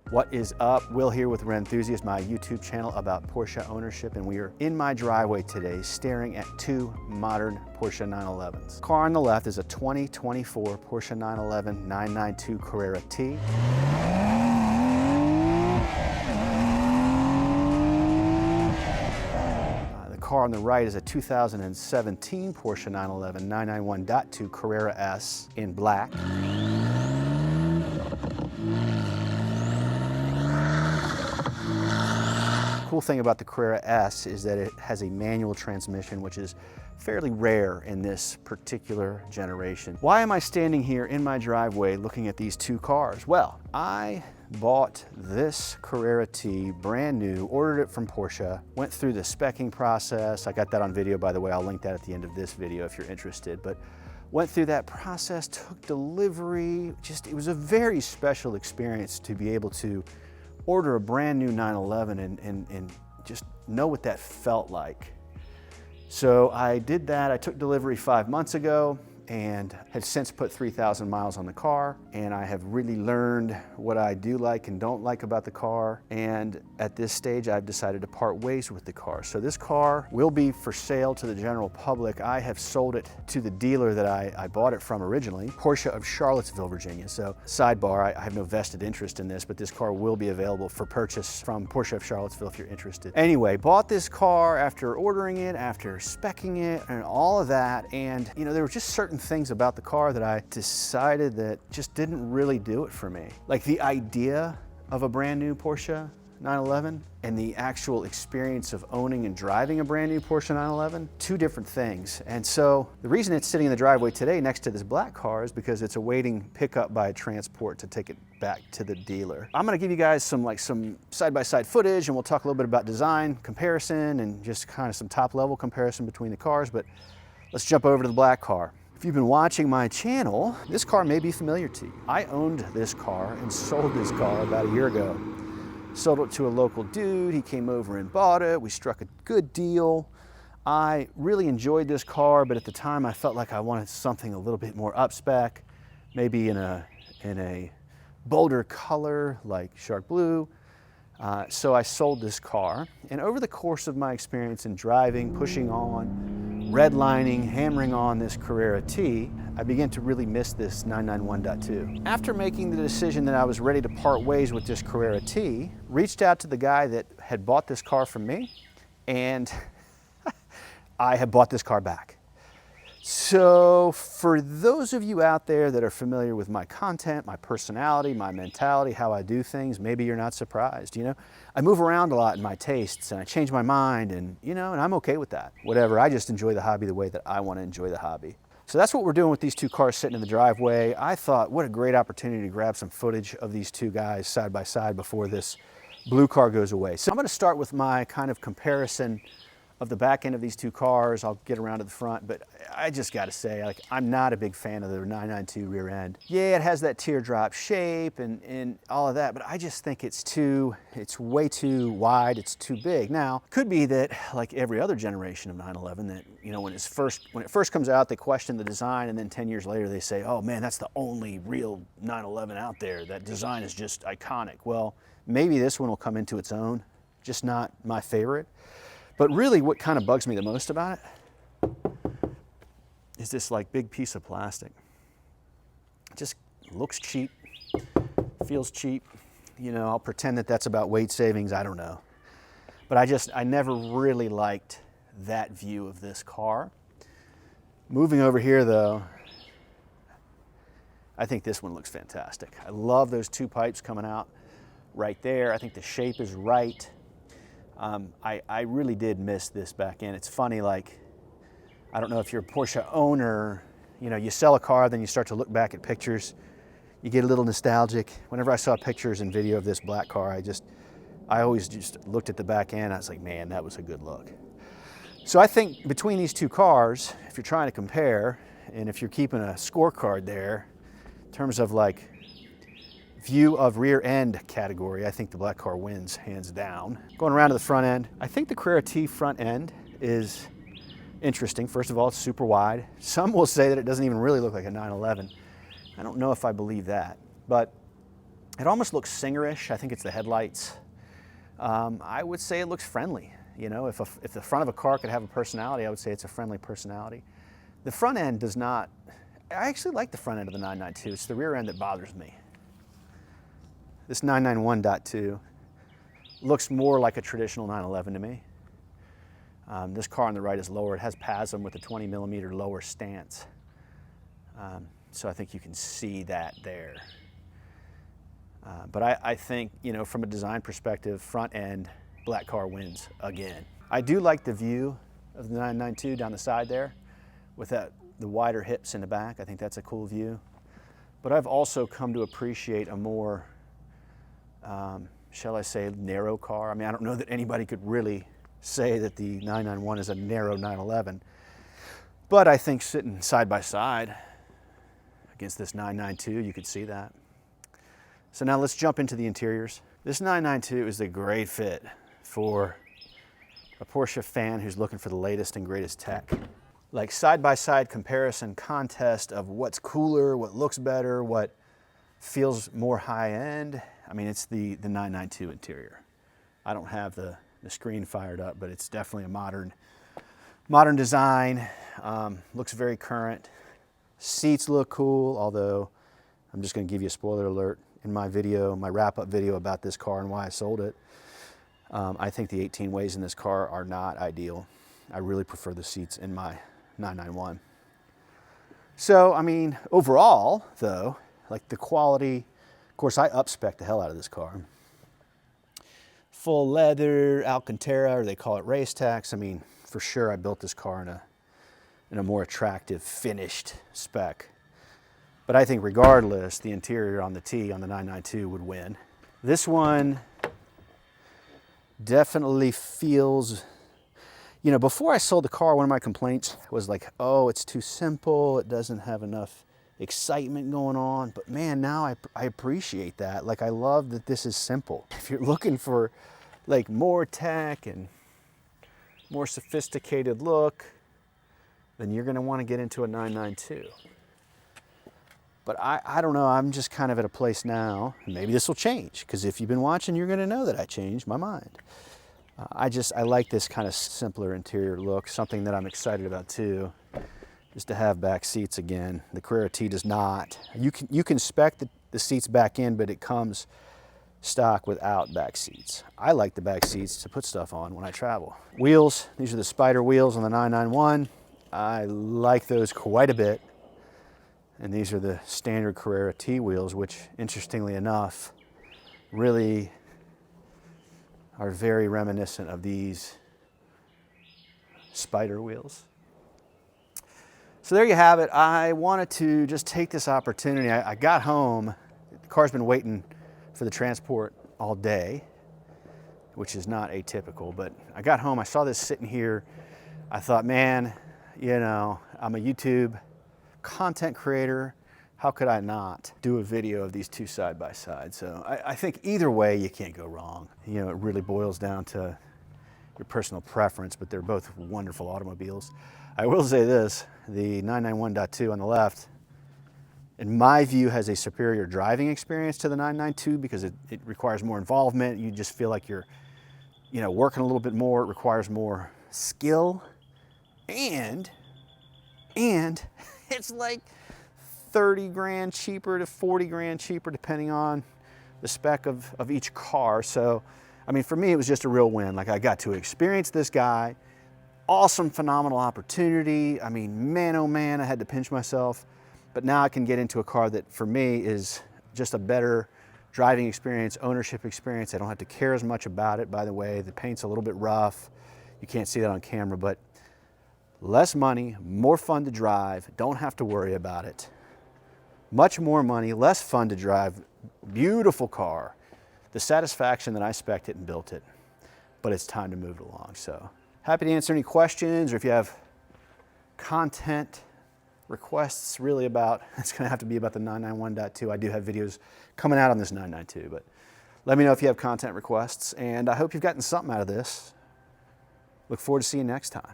What is up? Will here with Rennthusiast, my YouTube channel about Porsche ownership, and we are in my driveway today staring at two modern Porsche 911s. The car on the left is a 2024 Porsche 911 992 Carrera T. The car on the right is a 2017 Porsche 911 991.2 Carrera S in black. Cool thing about the Carrera S is that it has a manual transmission, which is fairly rare in this particular generation. Why am I standing here in my driveway looking at these two cars? Well, I bought this Carrera T brand new, ordered it from Porsche, went through the specking process. I got that on video, by the way. I'll link that at the end of this video if you're interested. But went through that process, took delivery. It was a very special experience to be able to order a brand new 911 and just know what that felt like. So I did that. I took delivery 5 months ago and had since put 3,000 miles on the car, and I have really learned what I do like and don't like about the car, and at this stage I've decided to part ways with the car. So this car will be for sale to the general public. I have sold it to the dealer that I bought it from originally, Porsche of Charlottesville, Virginia. So sidebar, I have no vested interest in this, but this car will be available for purchase from Porsche of Charlottesville if you're interested. Anyway, bought this car after ordering it, after speccing it, and all of that, and you know, there were just certain things about the car that I decided that just didn't really do it for me. Like the idea of a brand new Porsche 911 and the actual experience of owning and driving a brand new Porsche 911, two different things. And so the reason it's sitting in the driveway today next to this black car is because it's awaiting pickup by transport to take it back to the dealer. I'm gonna give you guys some side-by-side footage, and we'll talk a little bit about design comparison and just kind of some top-level comparison between the cars, but let's jump over to the black car. If you've been watching my channel, this car may be familiar to you. I owned this car and sold this car about a year ago. Sold it to a local dude. He came over and bought it. We struck a good deal. I really enjoyed this car, but at the time I felt like I wanted something a little bit more up-spec, maybe in a bolder color like shark blue. So I sold this car, and over the course of my experience in driving, pushing on, redlining, hammering on this Carrera T, I began to really miss this 991.2. After making the decision that I was ready to part ways with this Carrera T, reached out to the guy that had bought this car from me, and I have bought this car back. So for those of you out there that are familiar with my content, my personality, my mentality, how I do things, maybe you're not surprised. You know, I move around a lot in my tastes and I change my mind, and you know, and I'm okay with that. Whatever, I just enjoy the hobby the way that I want to enjoy the hobby. So that's what we're doing with these two cars sitting in the driveway. I thought, what a great opportunity to grab some footage of these two guys side by side before this blue car goes away. So I'm going to start with my kind of comparison of the back end of these two cars. I'll get around to the front, but I just got to say, like, I'm not a big fan of the 992 rear end. Yeah, it has that teardrop shape and all of that, but I just think it's way too wide, it's too big. Now, could be that, like every other generation of 911, that, you know, when it first comes out, they question the design, and then 10 years later they say, oh man, that's the only real 911 out there. That design is just iconic. Well, maybe this one will come into its own, just not my favorite. But really what kind of bugs me the most about it is this like big piece of plastic. It just looks cheap, feels cheap. You know, I'll pretend that that's about weight savings, I don't know. But I never really liked that view of this car. Moving over here though, I think this one looks fantastic. I love those two pipes coming out right there. I think the shape is right. I really did miss this back end. It's funny, like, I don't know if you're a Porsche owner, you know, you sell a car, then you start to look back at pictures, you get a little nostalgic. Whenever I saw pictures and video of this black car, I always just looked at the back end, I was like, man, that was a good look. So I think between these two cars, if you're trying to compare, and if you're keeping a scorecard there, in terms of like view of rear end category, I think the black car wins hands down. Going around to the front end, I think the Carrera T front end is interesting. First of all, it's super wide. Some will say that it doesn't even really look like a 911. I don't know if I believe that, but It almost looks singerish. I think it's the headlights. I would say it looks friendly. You know, if the front of a car could have a personality, I would say it's a friendly personality. The front end does not. I actually like the front end of the 992. It's the rear end that bothers me. This 991.2 looks more like a traditional 911 to me. This car on the right is lower. It has PASM with a 20 millimeter lower stance. So I think you can see that there. But I think, you know, from a design perspective, front end, black car wins again. I do like the view of the 992 down the side there with the wider hips in the back. I think that's a cool view. But I've also come to appreciate a more, shall I say, narrow car. I mean, I don't know that anybody could really say that the 991 is a narrow 911, but I think sitting side by side against this 992, you could see that. So now let's jump into the interiors. This 992 is a great fit for a Porsche fan who's looking for the latest and greatest tech. Like side-by-side comparison contest of what's cooler, what looks better, what feels more high-end. I mean, it's the 992 interior. I don't have the screen fired up, but it's definitely a modern design. Looks very current. Seats look cool, although I'm just going to give you a spoiler alert. In my video, my wrap-up video about this car and why I sold it, I think the 18 ways in this car are not ideal. I really prefer the seats in my 991. So, I mean, overall, though, like the quality, of course, I up-spec the hell out of this car. Full leather, Alcantara, or they call it race tax. I mean, for sure, I built this car in a more attractive, finished spec. But I think regardless, the interior on the T on the 992 would win. This one definitely feels, you know, before I sold the car, one of my complaints was like, oh, it's too simple. It doesn't have enough excitement going on. But man, now I appreciate that. Like, I love that this is simple. If you're looking for like more tech and more sophisticated look, then you're gonna wanna get into a 992. But I don't know, I'm just kind of at a place now, and maybe this will change, because if you've been watching, you're gonna know that I changed my mind. I like this kind of simpler interior look. Something that I'm excited about too, is to have back seats again. The Carrera T does not. You can spec the seats back in, but it comes stock without back seats. I like the back seats to put stuff on when I travel. Wheels, these are the Spider wheels on the 991. I like those quite a bit. And these are the standard Carrera T wheels, which, interestingly enough, really are very reminiscent of these Spider wheels. So there you have it. I wanted to just take this opportunity. I got home. The car's been waiting for the transport all day, which is not atypical, but I got home. I saw this sitting here. I thought, man, you know, I'm a YouTube content creator. How could I not do a video of these two side by side? So I think either way, you can't go wrong. You know, it really boils down to your personal preference, but they're both wonderful automobiles. I will say this, the 991.2 on the left, in my view, has a superior driving experience to the 992 because it requires more involvement. You just feel like you're, you know, working a little bit more. It requires more skill, and it's like 30 grand cheaper to 40 grand cheaper depending on the spec of each car. So, I mean, for me, it was just a real win. Like, I got to experience this guy. Awesome, phenomenal opportunity. I mean, man, oh man, I had to pinch myself. But now I can get into a car that for me is just a better driving experience, ownership experience. I don't have to care as much about it, by the way. The paint's a little bit rough. You can't see that on camera, but less money, more fun to drive, don't have to worry about it. Much more money, less fun to drive, beautiful car. The satisfaction that I spec'd it and built it, but it's time to move it along. So happy to answer any questions, or if you have content requests really about, it's gonna have to be about the 991.2. I do have videos coming out on this 992, but let me know if you have content requests, and I hope you've gotten something out of this. Look forward to seeing you next time.